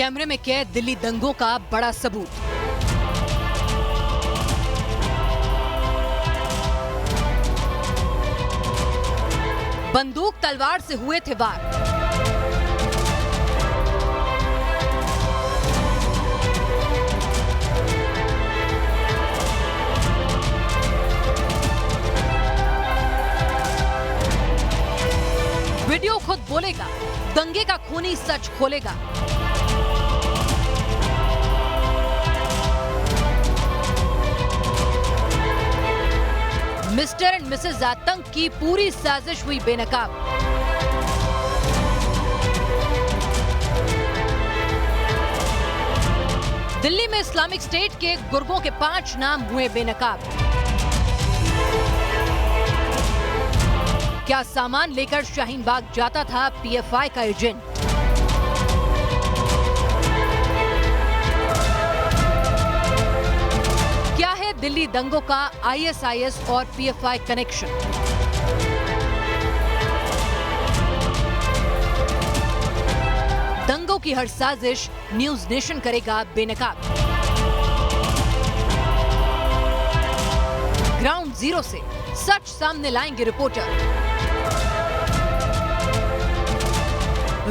कैमरे में कैद दिल्ली दंगों का बड़ा सबूत। बंदूक तलवार से हुए थे वार। वीडियो खुद बोलेगा, दंगे का खूनी सच खोलेगा। मिस्टर एंड मिसेज आतंक की पूरी साजिश हुई बेनकाब। दिल्ली में इस्लामिक स्टेट के गुर्गों के 5 नाम हुए बेनकाब। क्या सामान लेकर शाहीन बाग जाता था पीएफआई का एजेंट? क्या है दिल्ली दंगों का आईएसआईएस और पीएफआई कनेक्शन? दंगों की हर साजिश न्यूज नेशन करेगा बेनकाब। ग्राउंड जीरो से सच सामने लाएंगे रिपोर्टर।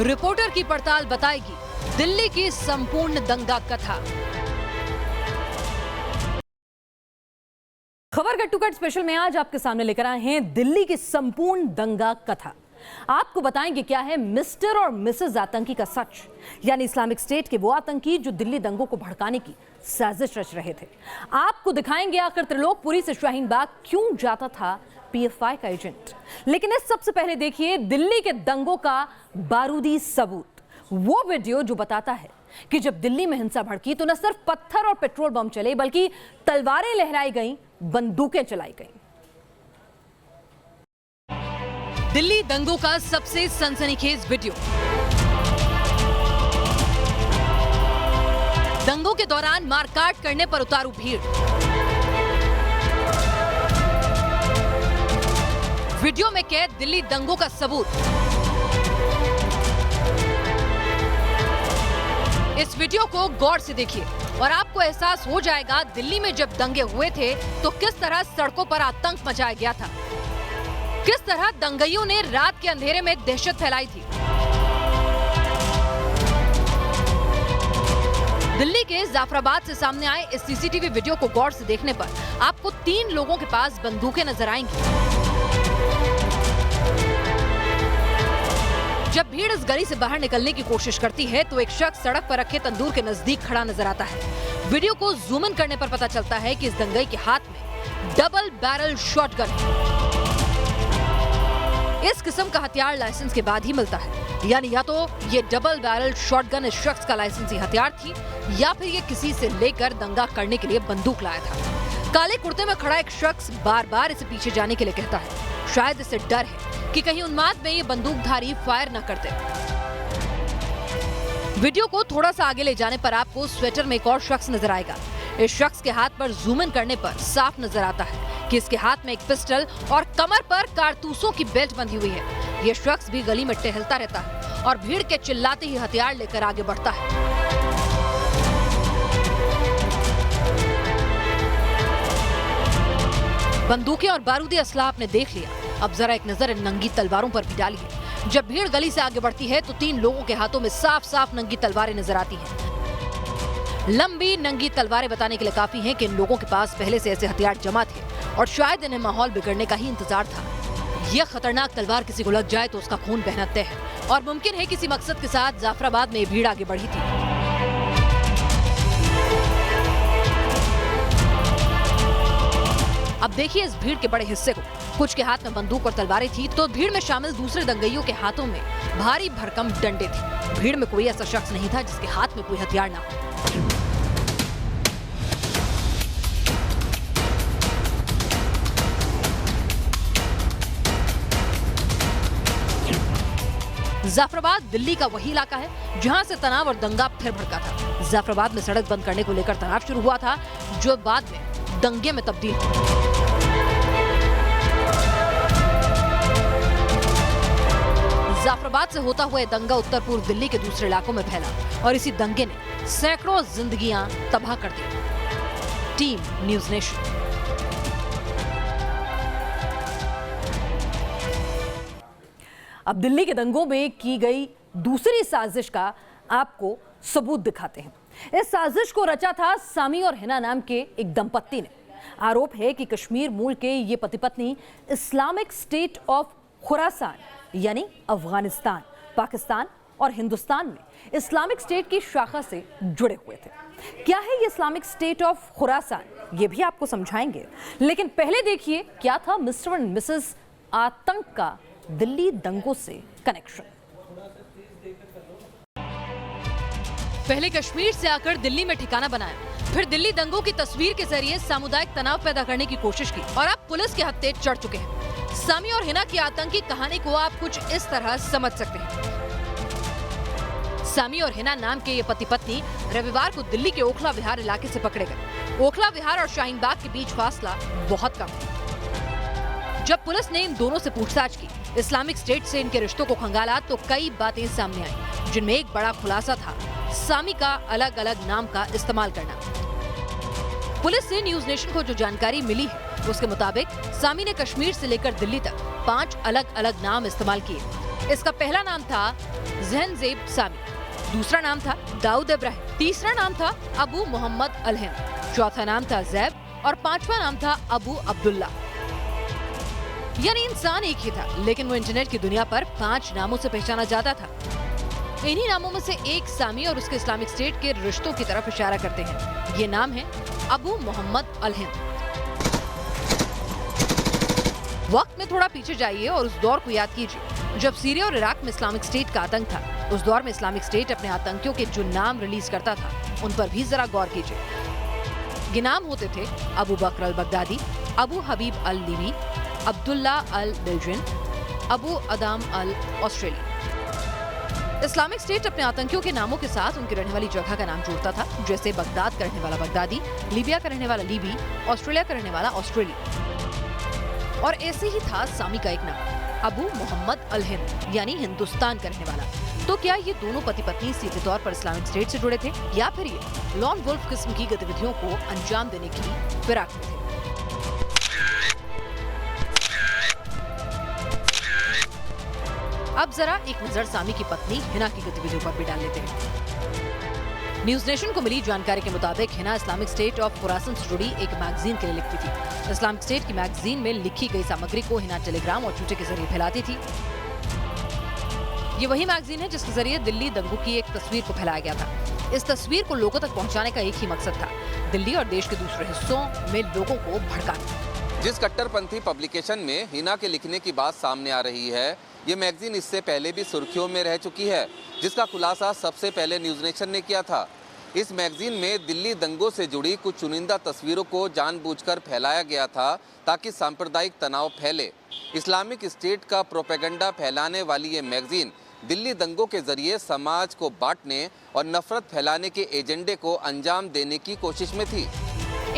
रिपोर्टर की पड़ताल बताएगी दिल्ली की संपूर्ण दंगा कथा। खबर कट टू कट स्पेशल में आज आपके सामने लेकर आए हैं दिल्ली की संपूर्ण दंगा कथा। आपको बताएंगे क्या है मिस्टर और मिसेज आतंकी का सच, यानी इस्लामिक स्टेट के वो आतंकी जो दिल्ली दंगों को भड़काने की साजिश रच रहे थे। आपको दिखाएंगे आखिर त्रिलोकपुरी से शाहीन बाग क्यों जाता था पीएफआई का एजेंट। लेकिन इस सबसे पहले देखिए दिल्ली के दंगों का बारूदी सबूत, वो वीडियो जो बताता है कि जब दिल्ली में हिंसा भड़की तो न सिर्फ पत्थर और पेट्रोल बम चले बल्कि तलवारें लहराई गईं, बंदूकें चलाई गईं। दिल्ली दंगों का सबसे सनसनीखेज वीडियो। दंगों के दौरान मारकाट करने पर उतारू भीड़। वीडियो में कैद दिल्ली दंगों का सबूत। इस वीडियो को गौर से देखिए और आपको एहसास हो जाएगा दिल्ली में जब दंगे हुए थे तो किस तरह सड़कों पर आतंक मचाया गया था, किस तरह दंगइयों ने रात के अंधेरे में दहशत फैलाई थी। दिल्ली के जाफराबाद से सामने आए इस सीसीटीवी वीडियो को गौर से देखने पर आपको 3 लोगों के पास बंदूकें नजर आएंगी। जब भीड़ इस गली से बाहर निकलने की कोशिश करती है तो एक शख्स सड़क पर रखे तंदूर के नजदीक खड़ा नजर आता है। वीडियो को जूम इन करने पर पता चलता है कि इस दंगई के हाथ में डबल बैरल शॉटगन है। इस किस्म का हथियार लाइसेंस के बाद ही मिलता है, यानी या तो ये डबल बैरल शॉटगन इस शख्स का लाइसेंसी हथियार थी या फिर ये किसी से लेकर दंगा करने के लिए बंदूक लाया था। काले कुर्ते में खड़ा एक शख्स बार बार इसे पीछे जाने के लिए कहता है। शायद इसे डर है कि कहीं उन्माद में ये बंदूकधारी फायर न करते। वीडियो को थोड़ा सा आगे ले जाने पर आपको स्वेटर में एक और शख्स नजर आएगा। इस शख्स के हाथ पर जूम इन करने पर साफ नजर आता है कि इसके हाथ में एक पिस्टल और कमर पर कारतूसों की बेल्ट बंधी हुई है। ये शख्स भी गली में टहलता रहता है और भीड़ के चिल्लाते ही हथियार लेकर आगे बढ़ता है। बंदूकें और बारूदी असला आपने देख लिया, अब जरा एक नजर इन नंगी तलवारों पर भी डालिए। जब भीड़ गली से आगे बढ़ती है तो 3 लोगों के हाथों में साफ साफ नंगी तलवारें नजर आती हैं। लंबी नंगी तलवारें बताने के लिए काफी हैं कि इन लोगों के पास पहले से ऐसे हथियार जमा थे और शायद इन्हें माहौल बिगड़ने का ही इंतजार था। यह खतरनाक तलवार किसी को लग जाए तो उसका खून बहना तय है और मुमकिन है किसी मकसद के साथ जाफराबाद में भीड़ आगे बढ़ी थी। अब देखिए इस भीड़ के बड़े हिस्से को। कुछ के हाथ में बंदूक और तलवारें थी तो भीड़ में शामिल दूसरे दंगइयों के हाथों में भारी भरकम डंडे थे। भीड़ में कोई ऐसा शख्स नहीं था जिसके हाथ में कोई हथियार ना हो। जाफराबाद दिल्ली का वही इलाका है जहां से तनाव और दंगा फिर भड़का था। जाफराबाद में सड़क बंद करने को लेकर तनाव शुरू हुआ था जो बाद में दंगे में तब्दील हुआ। जाफराबाद से होता हुआ यह दंगा उत्तर पूर्व दिल्ली के दूसरे इलाकों में फैला और इसी दंगे ने सैकड़ों जिंदगियां तबाह कर दी। Team news nation. अब दिल्ली के दंगों में की गई दूसरी साजिश का आपको सबूत दिखाते हैं। इस साजिश को रचा था सामी और हिना नाम के एक दंपत्ति ने। आरोप है कि कश्मीर मूल के ये पति पत्नी इस्लामिक स्टेट ऑफ खुरासान यानी अफगानिस्तान, पाकिस्तान और हिंदुस्तान में इस्लामिक स्टेट की शाखा से जुड़े हुए थे। क्या है ये इस्लामिक स्टेट ऑफ खुरासान, ये भी आपको समझाएंगे, लेकिन पहले देखिए क्या था मिस्टर एंड मिसेस आतंक का दिल्ली दंगों से कनेक्शन। पहले कश्मीर से आकर दिल्ली में ठिकाना बनाया, फिर दिल्ली दंगों की तस्वीर के जरिए सामुदायिक तनाव पैदा करने की कोशिश की और अब पुलिस के हत्थे चढ़ चुके हैं। सामी और हिना की आतंकी कहानी को आप कुछ इस तरह समझ सकते हैं। सामी और हिना नाम के ये पति पत्नी रविवार को दिल्ली के ओखला विहार इलाके से पकड़े गए। ओखला विहार और शाहीन बाग के बीच फासला बहुत कम है। जब पुलिस ने इन दोनों से पूछताछ की, इस्लामिक स्टेट से इनके रिश्तों को खंगाला तो कई बातें सामने आई, जिनमें एक बड़ा खुलासा था सामी का अलग अलग नाम का इस्तेमाल करना। पुलिस से न्यूज़ नेशन को जो जानकारी मिली है उसके मुताबिक सामी ने कश्मीर से लेकर दिल्ली तक 5 अलग अलग नाम इस्तेमाल किए। इसका पहला नाम था जहनजेब सामी, दूसरा नाम था दाऊद इब्राहिम, तीसरा नाम था अबू मोहम्मद अलहिंद, चौथा नाम था जैब और पांचवा नाम था अबू अब्दुल्ला। यानी इंसान एक ही था, लेकिन वो इंटरनेट की दुनिया पर 5 नामों से पहचाना जाता था। इन्हीं नामों में से एक सामी और उसके इस्लामिक स्टेट के रिश्तों की तरफ इशारा करते हैं। ये नाम है अबू मोहम्मद अलहिंद। वक्त में थोड़ा पीछे जाइए और उस दौर को याद कीजिए जब सीरिया और इराक में इस्लामिक स्टेट का आतंक था। उस दौर में इस्लामिक स्टेट अपने आतंकियों के जो नाम रिलीज करता था उन पर भी जरा गौर कीजिए। ये नाम होते थे अबू बकर अल बगदादी, अबू हबीब अल लीबी, अब्दुल्ला अल बेल्जियन, अबू अदाम अल ऑस्ट्रेलिया। इस्लामिक स्टेट अपने आतंकियों के नामों के साथ उनकी रहने वाली जगह का नाम जोड़ता था, जैसे बगदाद का रहने वाला बगदादी, लीबिया का रहने वाला लीबी, ऑस्ट्रेलिया का रहने वाला ऑस्ट्रेलिया। और ऐसे ही था सामी का एक नाम अबू मोहम्मद अलहिंद यानी हिंदुस्तान का रहने वाला। तो क्या ये दोनों पति पत्नी सीधे तौर पर इस्लामिक स्टेट से जुड़े थे या फिर ये लॉन वुल्फ किस्म की गतिविधियों को अंजाम देने की फिराक में थे? अब जरा एक नजर सामी की पत्नी हिना की गतिविधियों पर भी डाल लेते हैं। न्यूज़ नेशन को मिली जानकारी के मुताबिक Hina Islamic state of Khorasan से जुड़ी एक मैगजीन के लिए लिखती थी। इस्लामिक स्टेट की मैगजीन में लिखी गई सामग्री को हिना टेलीग्राम और ट्विटर के जरिए फैलाती थी। ये वही मैगजीन है जिसके जरिए दिल्ली दंगों की एक तस्वीर को फैलाया गया था। इस तस्वीर को लोगों तक पहुंचाने का एक ही मकसद था, दिल्ली और देश के दूसरे हिस्सों में लोगों को भड़काना। जिस कट्टरपंथी पब्लिकेशन में हिना के लिखने की बात सामने आ रही है, ये मैगजीन इससे पहले भी सुर्खियों में रह चुकी है, जिसका खुलासा सबसे पहले न्यूज़ नेशन ने किया था। इस मैगजीन में दिल्ली दंगों से जुड़ी कुछ चुनिंदा तस्वीरों को जानबूझकर फैलाया गया था ताकि सांप्रदायिक तनाव फैले। इस्लामिक स्टेट का प्रोपेगेंडा फैलाने वाली ये मैगजीन दिल्ली दंगों के जरिए समाज को बांटने और नफरत फैलाने के एजेंडे को अंजाम देने की कोशिश में थी।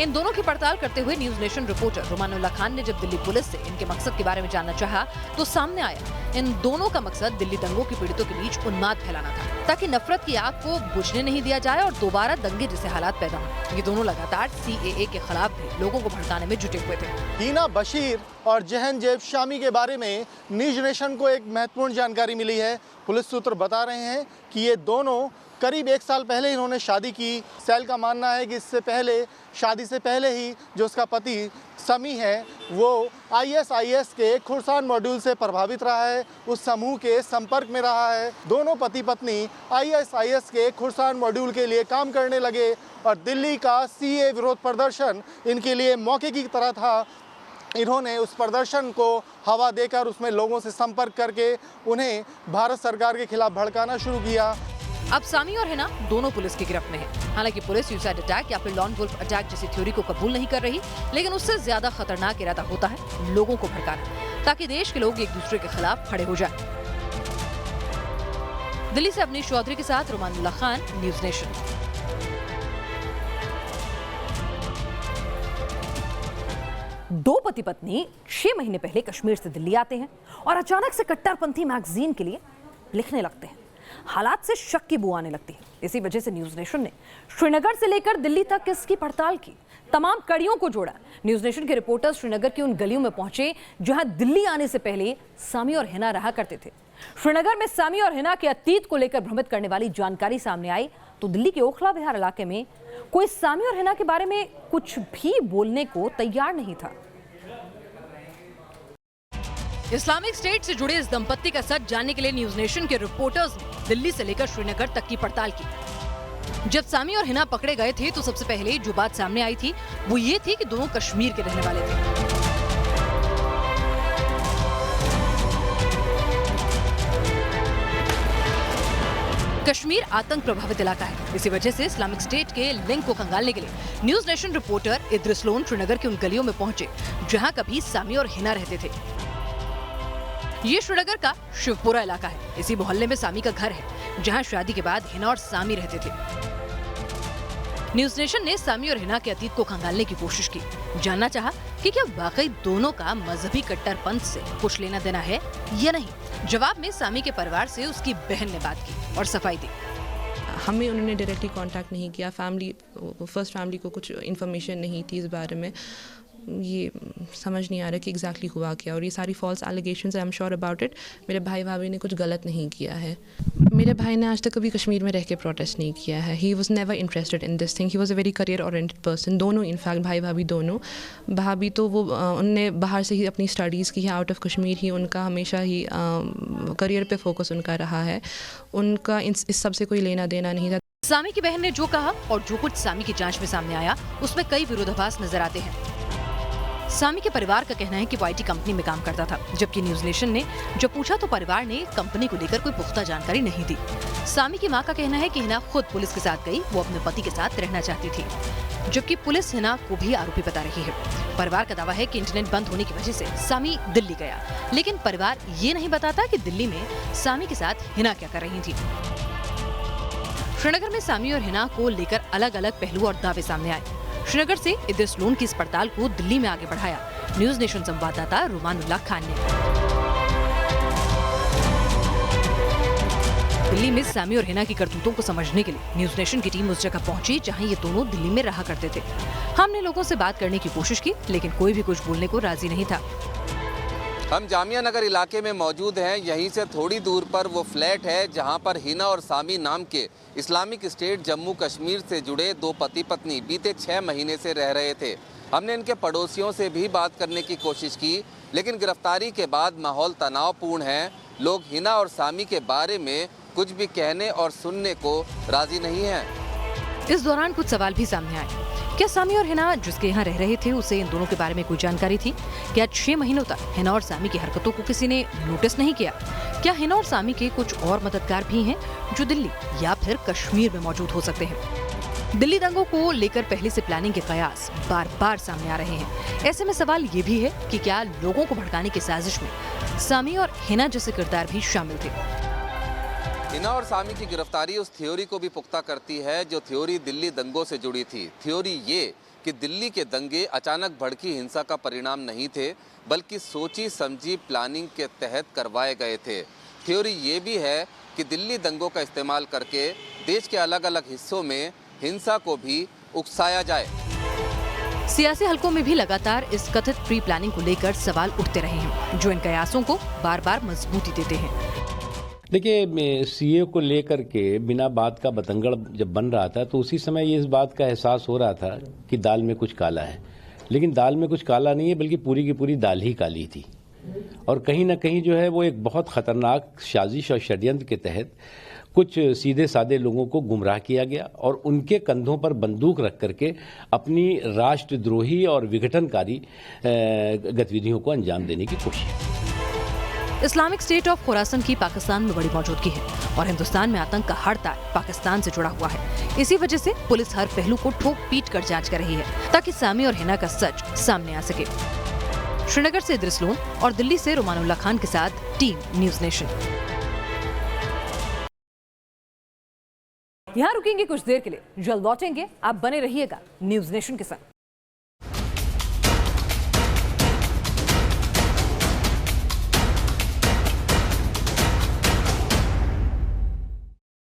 इन दोनों की पड़ताल करते हुए न्यूज़ नेशन रिपोर्टर रुमानुल्लाह खान ने जब दिल्ली पुलिस से इनके मकसद के बारे में जानना चाहा तो सामने आया इन दोनों का मकसद दिल्ली दंगों के पीड़ितों के बीच उन्माद फैलाना था, ताकि नफरत की आग को बुझने नहीं दिया जाए और दोबारा दंगे जैसे हालात पैदा हों। ये दोनों लगातार CAA के खिलाफ भी लोगों को भड़काने में जुटे हुए थे। हिना बशीर और जहनजेब सामी के बारे में न्यूज़ नेशन को एक महत्वपूर्ण जानकारी मिली है। पुलिस सूत्र बता रहे हैं कि ये दोनों करीब 1 साल पहले इन्होंने शादी की। सैल का मानना है कि इससे पहले, शादी से पहले ही जो उसका पति समी है वो ISIS के खुरासान मॉड्यूल से प्रभावित रहा है, उस समूह के संपर्क में रहा है। दोनों पति पत्नी ISIS के खुरासान मॉड्यूल के लिए काम करने लगे और दिल्ली का CAA विरोध प्रदर्शन इनके लिए मौके की तरह था। इन्होंने उस प्रदर्शन को हवा देकर उसमें लोगों से संपर्क करके उन्हें भारत सरकार के खिलाफ भड़काना शुरू किया। अब सामी और हिना दोनों पुलिस की गिरफ्त में हैं। हालांकि पुलिस सुसाइड अटैक या फिर लॉन वुल्फ अटैक जैसी थ्योरी को कबूल नहीं कर रही, लेकिन उससे ज्यादा खतरनाक इरादा होता है लोगों को भड़काना, ताकि देश के लोग एक दूसरे के खिलाफ खड़े हो जाएं। दिल्ली से अवनीश चौधरी के साथ रुमानुल्लाह खान, न्यूज़ नेशन। दो पति पत्नी 6 महीने पहले कश्मीर से दिल्ली आते हैं और अचानक से कट्टरपंथी मैगजीन के लिए लिखने लगते हैं। हालात से शक की बू आने लगती है। इसी वजह से न्यूज़ नेशन ने श्रीनगर से लेकर दिल्ली तक इसकी पड़ताल की, तमाम कड़ियों को जोड़ा। न्यूज़ नेशन के रिपोर्टर्स श्रीनगर की उन गलियों में पहुंचे जहां दिल्ली आने से पहले सामी और हिना रहा करते थे। श्रीनगर में सामी और हिना के अतीत को लेकर भ्रमित करने वाली जानकारी सामने आई तो दिल्ली के ओखला विहार इलाके में कोई सामी और हिना के बारे में कुछ भी बोलने को तैयार नहीं था। इस्लामिक स्टेट से जुड़े इस दंपत्ति का सच जानने के लिए न्यूज नेशन के रिपोर्टर्स ने दिल्ली से लेकर श्रीनगर तक की पड़ताल की। जब सामी और हिना पकड़े गए थे तो सबसे पहले जो बात सामने आई थी वो ये थी कि दोनों कश्मीर के रहने वाले थे। कश्मीर आतंक प्रभावित इलाका है, इसी वजह से इस्लामिक स्टेट के लिंक को खंगालने के लिए news nation reporter Idris loan Srinagar के उन गलियों में पहुंचे जहां कभी सामी और हिना रहते थे। ये श्रीनगर का शिवपुरा इलाका है। इसी मोहल्ले में सामी का घर है जहां शादी के बाद हिना और सामी रहते थे। न्यूज नेशन ने सामी और हिना के अतीत को खंगालने की कोशिश की, जानना चाहा कि क्या वाकई दोनों का मजहबी कट्टरपंथ से कुछ लेना देना है या नहीं। जवाब में सामी के परिवार से उसकी बहन ने बात की और सफाई दी। हमें उन्होंने डायरेक्टली कांटेक्ट नहीं किया, फर्स्ट फैमिली को कुछ इन्फॉर्मेशन नहीं थी इस बारे में। ये समझ नहीं आ रहा कि एग्जैक्टली हुआ क्या, और ये सारी false allegations I am sure about it. मेरे भाई भाभी ने कुछ गलत नहीं किया है। मेरे भाई ने आज तक कभी कश्मीर में रह के प्रोटेस्ट नहीं किया है। He was never interested in this thing. He was a very career oriented person. दोनों इनफैक्ट भाई भाभी दोनों। भाभी तो वो उनने बाहर से ही अपनी स्टडीज़ की है, आउट ऑफ कश्मीर ही। उनका हमेशा ही करियर पे फोकस उनका रहा है। उनका इस सब से कोई लेना देना नहीं था। सामी की बहन ने जो कहा और जो कुछ सामी की जांच में सामने आया उसमें कई विरोधाभास नजर आते हैं। सामी के परिवार का कहना है कि वो आईटी कंपनी में काम करता था, जबकि न्यूज नेशन ने जब पूछा तो परिवार ने कंपनी को लेकर कोई पुख्ता जानकारी नहीं दी। सामी की मां का कहना है कि हिना खुद पुलिस के साथ गई, वो अपने पति के साथ रहना चाहती थी, जबकि पुलिस हिना को भी आरोपी बता रही है। परिवार का दावा है कि इंटरनेट बंद होने की वजह से सामी दिल्ली गया, लेकिन परिवार ये नहीं बताता कि दिल्ली में सामी के साथ हिना क्या कर रही थी। श्रीनगर में सामी और हिना को लेकर अलग अलग पहलू और दावे सामने आए। श्रीनगर से इद्रिस लोन की इस पड़ताल को दिल्ली में आगे बढ़ाया न्यूज नेशन संवाददाता रुमानुल्लाह खान ने। दिल्ली में सामी और हिना की करतूतों को समझने के लिए न्यूज नेशन की टीम उस जगह पहुंची जहां ये दोनों दिल्ली में रहा करते थे। हमने लोगों से बात करने की कोशिश की, लेकिन कोई भी कुछ बोलने को राजी नहीं था। हम जामिया नगर इलाके में मौजूद हैं। यहीं से थोड़ी दूर पर वो फ्लैट है जहां पर हिना और सामी नाम के इस्लामिक स्टेट जम्मू कश्मीर से जुड़े दो पति पत्नी बीते 6 महीने से रह रहे थे। हमने इनके पड़ोसियों से भी बात करने की कोशिश की, लेकिन गिरफ्तारी के बाद माहौल तनावपूर्ण है। लोग हिना और सामी के बारे में कुछ भी कहने और सुनने को राजी नहीं हैं। इस दौरान कुछ सवाल भी सामने आए। क्या सामी और हिना जिसके यहाँ रह रहे थे उसे इन दोनों के बारे में कोई जानकारी थी? क्या 6 महीनों तक हिना और सामी की हरकतों को किसी ने नोटिस नहीं किया? क्या हिना और सामी के कुछ और मददगार भी हैं जो दिल्ली या फिर कश्मीर में मौजूद हो सकते हैं? दिल्ली दंगों को लेकर पहले से प्लानिंग के कयास बार बार सामने आ रहे हैं। ऐसे में सवाल ये भी है कि क्या लोगों को भड़काने की साजिश में सामी और हिना जैसे किरदार भी शामिल थे? हिना और सामी की गिरफ्तारी उस थ्योरी को भी पुख्ता करती है जो थ्योरी दिल्ली दंगों से जुड़ी थी। थ्योरी ये कि दिल्ली के दंगे अचानक भड़की हिंसा का परिणाम नहीं थे, बल्कि सोची समझी प्लानिंग के तहत करवाए गए थे। थ्योरी ये भी है कि दिल्ली दंगों का इस्तेमाल करके देश के अलग अलग हिस्सों में हिंसा को भी उकसाया जाए। सियासी हलकों में भी लगातार इस कथित प्री प्लानिंग को लेकर सवाल उठते रहे हैं, जो इन कयासों को बार बार मजबूती देते हैं। देखिए, सीए को लेकर के बिना बात का बतंगड़ जब बन रहा था तो उसी समय ये इस बात का एहसास हो रहा था कि दाल में कुछ काला है, लेकिन दाल में कुछ काला नहीं है, बल्कि पूरी की पूरी दाल ही काली थी। और कहीं ना कहीं जो है वो एक बहुत खतरनाक साजिश और षड्यंत्र के तहत कुछ सीधे साधे लोगों को गुमराह किया गया और उनके कंधों पर बंदूक रख करके अपनी राष्ट्रद्रोही और विघटनकारी गतिविधियों को अंजाम देने की कोशिश। इस्लामिक स्टेट ऑफ खुरासन की पाकिस्तान में बड़ी मौजूदगी है और हिंदुस्तान में आतंक का हर तार पाकिस्तान से जुड़ा हुआ है। इसी वजह से पुलिस हर पहलू को ठोक पीट कर जांच कर रही है ताकि सामी और हिना का सच सामने आ सके। श्रीनगर से इद्रिस लोन और दिल्ली से रुमानुल्लाह खान के साथ टीम न्यूज नेशन। यहाँ रुकेंगे कुछ देर के लिए, जल्द लौटेंगे। आप बने रहिएगा न्यूज नेशन के साथ।